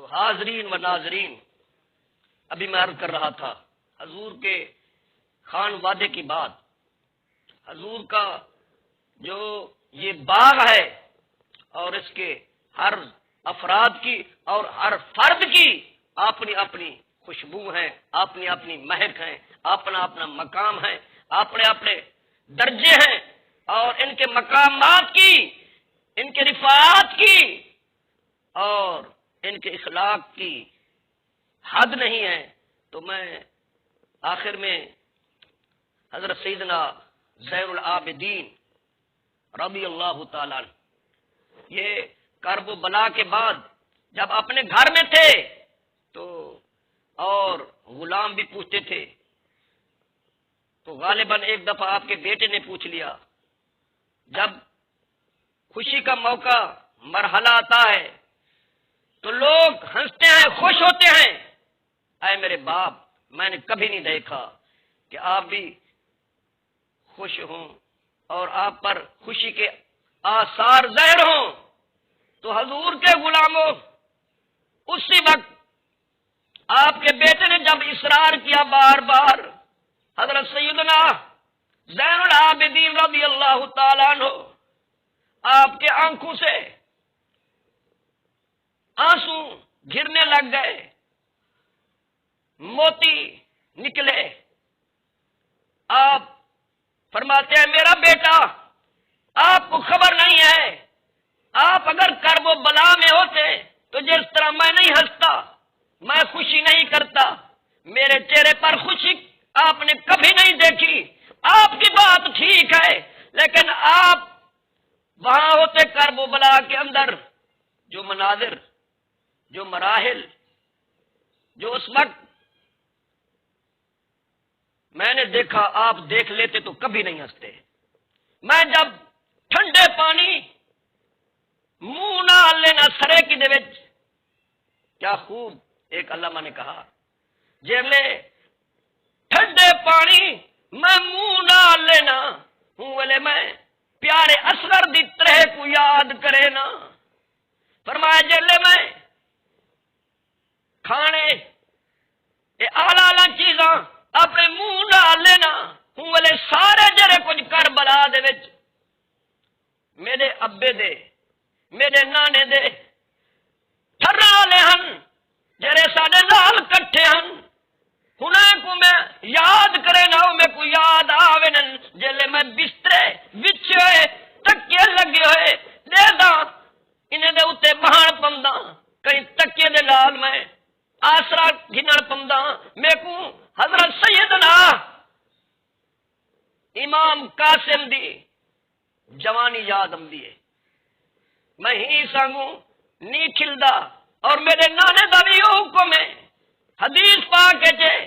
تو حاضرین و ناظرین، ابھی میں عرض کر رہا تھا حضور کے خان وعدے کی بات، حضور کا جو یہ باغ ہے اور اس کے ہر افراد کی اور ہر فرد کی اپنی اپنی خوشبو ہیں، اپنی اپنی مہک ہیں، اپنا اپنا مقام ہے، اپنے اپنے درجے ہیں، اور ان کے مقامات کی، ان کے رفعات کی اور ان کے اخلاق کی حد نہیں ہے۔ تو میں آخر میں حضرت سیدنا زین العابدین رضی اللہ تعالیٰ عنہ، یہ کرب و بلا کے بعد جب اپنے گھر میں تھے تو اور غلام بھی پوچھتے تھے، تو غالباً ایک دفعہ آپ کے بیٹے نے پوچھ لیا، جب خوشی کا موقع مرحلہ آتا ہے تو لوگ ہنستے ہیں، خوش ہوتے ہیں، اے میرے باپ میں نے کبھی نہیں دیکھا کہ آپ بھی خوش ہوں اور آپ پر خوشی کے آثار ظاہر ہوں۔ تو حضور کے غلاموں، اسی وقت آپ کے بیٹے نے جب اصرار کیا بار بار، حضرت سیدنا زین العابدین رضی اللہ تعالیٰ عنہ، آپ کے آنکھوں سے آنسو گرنے لگ گئے، موتی نکلے۔ آپ فرماتے ہیں میرا بیٹا، آپ کو خبر نہیں ہے، آپ اگر کرب و بلا میں ہوتے تو جس طرح میں نہیں ہنستا، میں خوشی نہیں کرتا، میرے چہرے پر خوشی آپ نے کبھی نہیں دیکھی۔ آپ کی بات ٹھیک ہے، لیکن آپ وہاں ہوتے کرب و بلا کے اندر، جو مناظر، جو مراحل، جو اس وقت میں نے دیکھا، آپ دیکھ لیتے تو کبھی نہیں ہنستے۔ میں جب ٹھنڈے پانی منہ نہ لینا سرے کی دے وچ، کیا خوب ایک علامہ نے کہا، جیلے ٹھنڈے پانی میں منہ نہ لینا ہوں ویلے میں پیارے اصغر دی طرح کو یاد کرے نا۔ فرمایا جیلے میں کھانے آلہ چیزاں اپنے منہ نہ لینا ہوں ویلے سارے جڑے کچھ کربلا دے وچ میرے ابے دے، میرے نانے دے ٹھرا والے ہن، جڑے ساڈے نال کٹھے ہن، انہاں کو میں یاد کرے نہ میں کو یاد آوے نہ، جلے میں بسترے بچھے ہوئے تکیے لگے ہوئے دے دا انہیں دے اتے بہان پمدا، کئی تکیے دے لال میں آسرا گھنڑ پمدا، میں کو حضرت سیدنا امام قاسم دی جوانی یاد آمدی ہے۔ میں ہی سانگوں نہیں کھلدا، اور میرے نانے دا بھی حکم ہے، حدیث پاک ہے،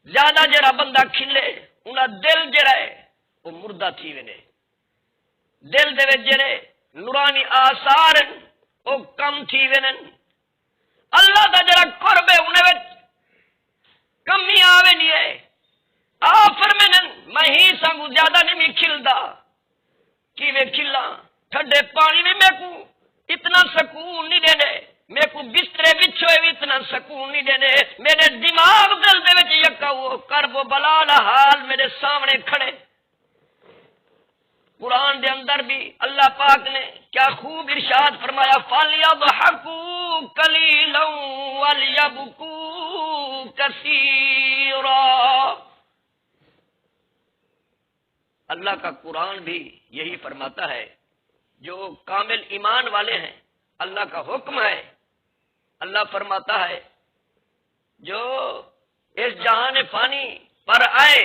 زیادہ جڑا بندہ کھلے انہاں دل جڑا ہے وہ مردہ تھی وینے، دل دے وچ جڑے نورانی آثار ہیں وہ کم تھی وینن، اللہ دا جڑا قرب ہے انہاں وچ کمی آوے نہیں ہے۔ آپ فرمائن میں ہی سانگو زیادہ نہیں کھلدا، کیویں کھلا ٹھنڈے پانی میں میرے کو اتنا سکون نہیں دینے، میرے کو بسترے بچھوئے بھی اتنا سکون نہیں دینے، میرے دماغ دل دے وچ یکا وہ کرب و بلا دا حال میرے سامنے کھڑے۔ قرآن دے اندر بھی اللہ پاک نے کیا خوب ارشاد فرمایا، فَلْيَضْحَكُوا قَلِيلًا وَلْيَبْكُوا كَثِيرًا۔ اللہ کا قرآن بھی یہی فرماتا ہے، جو کامل ایمان والے ہیں اللہ کا حکم ہے، اللہ فرماتا ہے جو اس جہان فانی پر آئے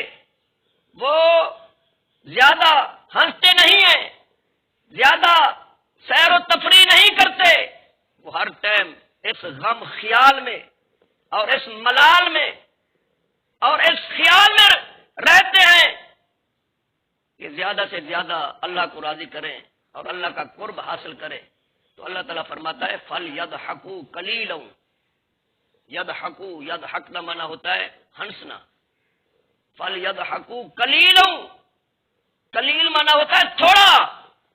وہ زیادہ ہنستے نہیں ہیں، زیادہ سیر و تفریح نہیں کرتے، وہ ہر ٹائم اس غم خیال میں اور اس ملال میں اور اس خیال میں رہتے ہیں کہ زیادہ سے زیادہ اللہ کو راضی کریں اور اللہ کا قرب حاصل کریں۔ تو اللہ تعالیٰ فرماتا ہے فَلْيَضْحَكُوا قَلِيلًا، یضحکوا، یضحک کا معنی ہوتا ہے ہنسنا، فَلْيَضْحَكُوا قَلِيلًا، قلیل معنی ہوتا ہے تھوڑا،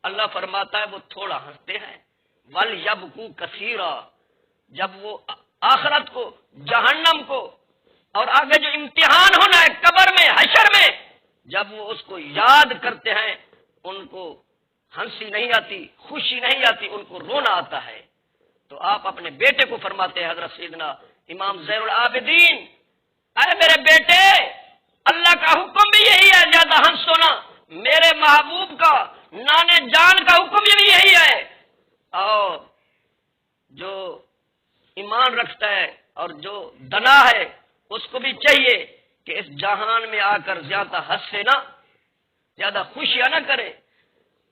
اللہ فرماتا ہے وہ تھوڑا ہنستے ہیں، وَلْيَبْكُوا كَثِيرًا، جب وہ آخرت کو، جہنم کو، اور آگے جو امتحان ہونا ہے قبر میں، حشر میں، جب وہ اس کو یاد کرتے ہیں ان کو ہنسی نہیں آتی، خوشی نہیں آتی، ان کو رونا آتا ہے۔ تو آپ اپنے بیٹے کو فرماتے ہیں حضرت سیدنا امام زین العابدین، اے میرے بیٹے، اللہ کا حکم بھی یہی ہے، زیادہ ہنسو نا، میرے محبوب کا، نانے جان کا حکم بھی یہی ہے، اور جو ایمان رکھتا ہے اور جو دنا ہے اس کو بھی چاہیے کہ اس جہان میں آ کر زیادہ ہنسے نہ، زیادہ خوشیاں نہ کرے،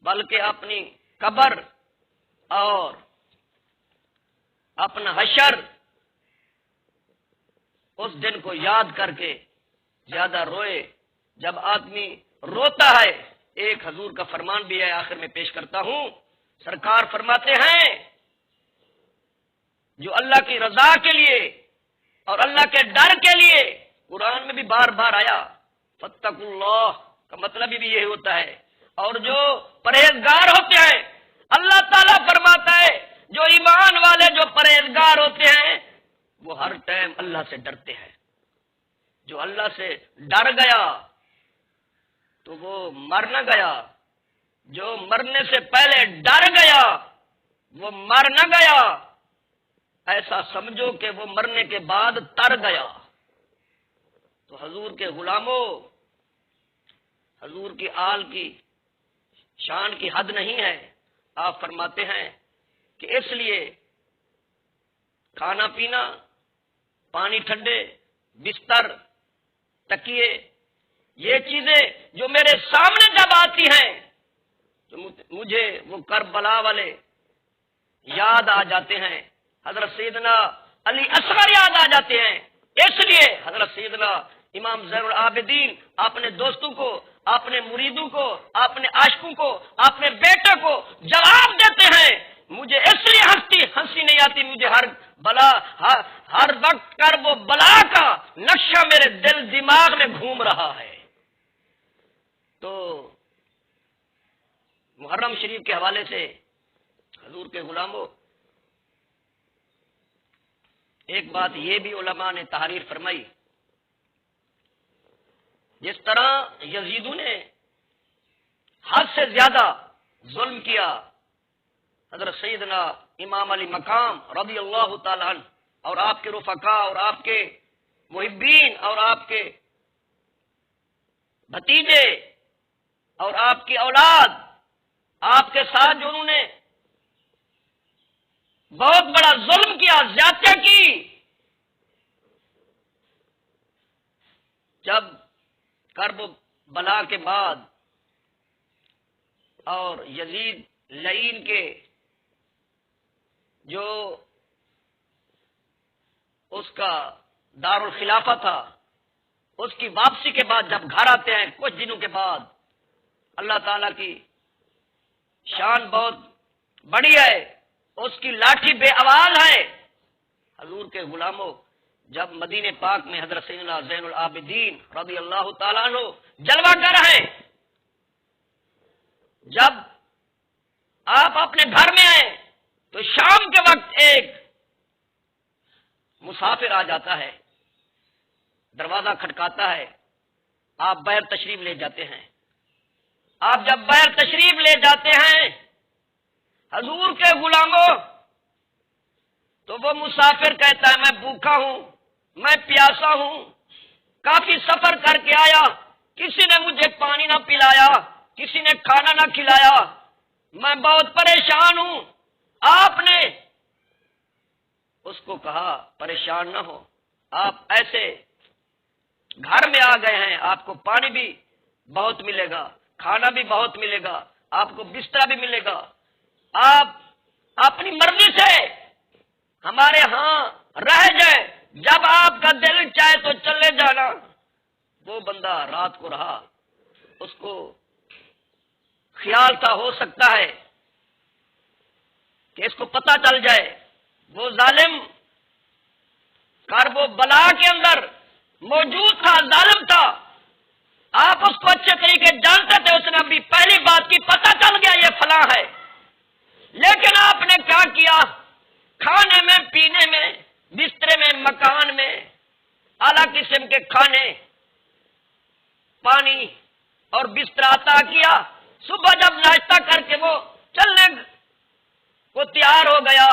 بلکہ اپنی قبر اور اپنا حشر اس دن کو یاد کر کے زیادہ روئے۔ جب آدمی روتا ہے، ایک حضور کا فرمان بھی ہے، آخر میں پیش کرتا ہوں، سرکار فرماتے ہیں جو اللہ کی رضا کے لیے اور اللہ کے ڈر کے لیے، قرآن میں بھی بار بار آیا فاتقوا اللہ کا مطلب بھی یہی ہوتا ہے، اور جو پرہیزگار ہوتے ہیں، اللہ تعالیٰ فرماتا ہے جو ایمان والے، جو پرہیزگار ہوتے ہیں، وہ ہر ٹائم اللہ سے ڈرتے ہیں۔ جو اللہ سے ڈر گیا تو وہ مر نہ گیا، جو مرنے سے پہلے ڈر گیا وہ مر نہ گیا، ایسا سمجھو کہ وہ مرنے کے بعد تر گیا۔ تو حضور کے غلاموں، حضور کی آل کی شان کی حد نہیں ہے۔ آپ فرماتے ہیں کہ اس لیے کھانا پینا، پانی ٹھنڈے، بستر، تکیے، یہ چیزیں جو میرے سامنے جب آتی ہیں تو مجھے وہ کربلا والے یاد آ جاتے ہیں، حضرت سیدنا علی اصغر یاد آ جاتے ہیں۔ اس لیے حضرت سیدنا امام زین العابدین اپنے دوستوں کو، اپنے مریدوں کو، اپنے عاشقوں کو، اپنے بیٹے کو جواب دیتے ہیں، مجھے اس لیے ہنسی نہیں آتی، مجھے ہر وقت کر وہ بلا کا نقشہ میرے دل دماغ میں گھوم رہا ہے۔ تو محرم شریف کے حوالے سے حضور کے غلاموں، ایک بات یہ بھی علماء نے تحریر فرمائی، جس طرح یزیدوں نے حد سے زیادہ ظلم کیا، حضرت سیدنا امام علی مقام رضی اللہ تعالی عنہ اور آپ کے رفقاء اور آپ کے محبین اور آپ کے بھتیجے اور آپ کی اولاد، آپ کے ساتھ جو انہوں نے بہت بڑا ظلم کیا، زیادتی کی، جب کرب و بلا کے بعد اور یزید لعین کے جو اس کا دارالخلافہ تھا، اس کی واپسی کے بعد جب گھر آتے ہیں کچھ دنوں کے بعد، اللہ تعالی کی شان بہت بڑی ہے، اس کی لاٹھی بے آواز ہے۔ حضور کے غلاموں، جب مدینے پاک میں حضرت سیدنا زین العابدین رضی اللہ تعالیٰ عنہ جلوہ گر ہیں، جب آپ اپنے گھر میں آئے تو شام کے وقت ایک مسافر آ جاتا ہے، دروازہ کھٹکاتا ہے، آپ باہر تشریف لے جاتے ہیں۔ آپ جب باہر تشریف لے جاتے ہیں حضور کے غلاموں، تو وہ مسافر کہتا ہے میں بھوکا ہوں، میں پیاسا ہوں، کافی سفر کر کے آیا، کسی نے مجھے پانی نہ پلایا، کسی نے کھانا نہ کھلایا، میں بہت پریشان ہوں۔ آپ نے اس کو کہا پریشان نہ ہو، آپ ایسے گھر میں آ گئے ہیں، آپ کو پانی بھی بہت ملے گا، کھانا بھی بہت ملے گا، آپ کو بستر بھی ملے گا، آپ اپنی مرضی سے ہمارے ہاں رہ جائے، جب آپ کا دل چاہے تو چلے جانا۔ وہ بندہ رات کو رہا، اس کو خیال تھا ہو سکتا ہے کہ اس کو پتہ چل جائے، وہ ظالم کرب و بلا کے اندر موجود تھا، ظالم تھا، آپ اس کو اچھے طریقے جانتے تھے، اس نے ابھی پہلی بات کی پتہ چل گیا یہ فلاں ہے، لیکن آپ نے کیا کیا؟ کھانے میں، پینے میں، بسترے میں، مکان میں اعلیٰ قسم کے کھانے، پانی اور بستر عطا کیا۔ صبح جب ناشتہ کر کے وہ چلنے کو تیار ہو گیا،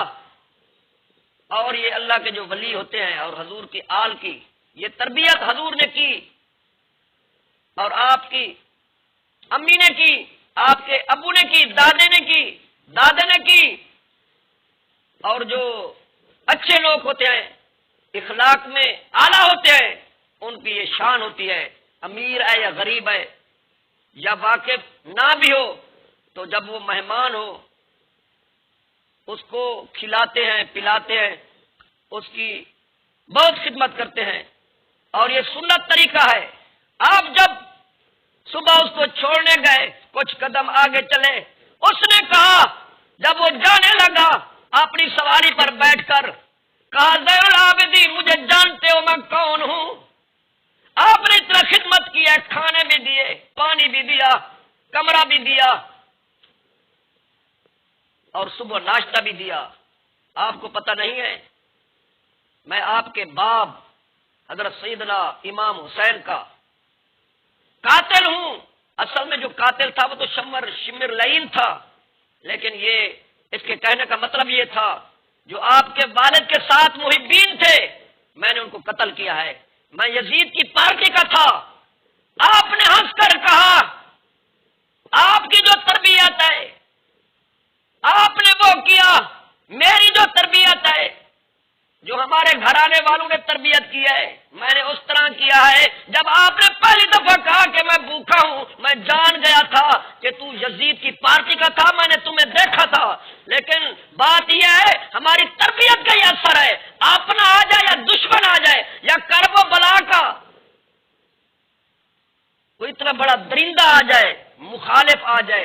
اور یہ اللہ کے جو ولی ہوتے ہیں اور حضور کی آل کی یہ تربیت حضور نے کی، اور آپ کی امی نے کی، آپ کے ابو نے کی، دادے نے کی، دادے نے کی، اور جو اچھے لوگ ہوتے ہیں، اخلاق میں اعلیٰ ہوتے ہیں، ان کی یہ شان ہوتی ہے، امیر ہے یا غریب ہے یا واقف نہ بھی ہو، تو جب وہ مہمان ہو اس کو کھلاتے ہیں، پلاتے ہیں، اس کی بہت خدمت کرتے ہیں، اور یہ سنت طریقہ ہے۔ آپ جب صبح اس کو چھوڑنے گئے، کچھ قدم آگے چلے، اس نے کہا، جب وہ جانے لگا اپنی سواری پر بیٹھ کر، کہا زین العابدین مجھے جانتے ہو میں کون ہوں؟ آپ نے اتنا خدمت کی ہے، کھانے بھی دیے، پانی بھی دیا، کمرہ بھی دیا، اور صبح ناشتہ بھی دیا۔ آپ کو پتہ نہیں ہے میں آپ کے باپ حضرت سیدنا امام حسین کا قاتل ہوں۔ اصل میں جو قاتل تھا وہ تو شمر لعین تھا، لیکن یہ اس کے کہنے کا مطلب یہ تھا جو آپ کے والد کے ساتھ محبین تھے میں نے ان کو قتل کیا ہے، میں یزید کی پارٹی کا تھا۔ آپ نے ہنس کر کہا آپ کی جو تربیت ہے آپ نے وہ کیا، میری جو تربیت ہے، جو ہمارے گھرانے والوں نے تربیت کی ہے، میں نے اس طرح کیا ہے۔ جب آپ نے پہلی دفعہ کہا کہ میں بھوکا ہوں، میں جان گیا تھا کہ تو یزید کی پارٹی کا تھا، میں نے تمہیں دیکھا تھا، لیکن بات یہ ہے ہماری تربیت کا یہ اثر ہے، اپنا آ جائے یا دشمن آ جائے یا کرب و بلا کا کوئی اتنا بڑا درندہ آ جائے، مخالف آ جائے،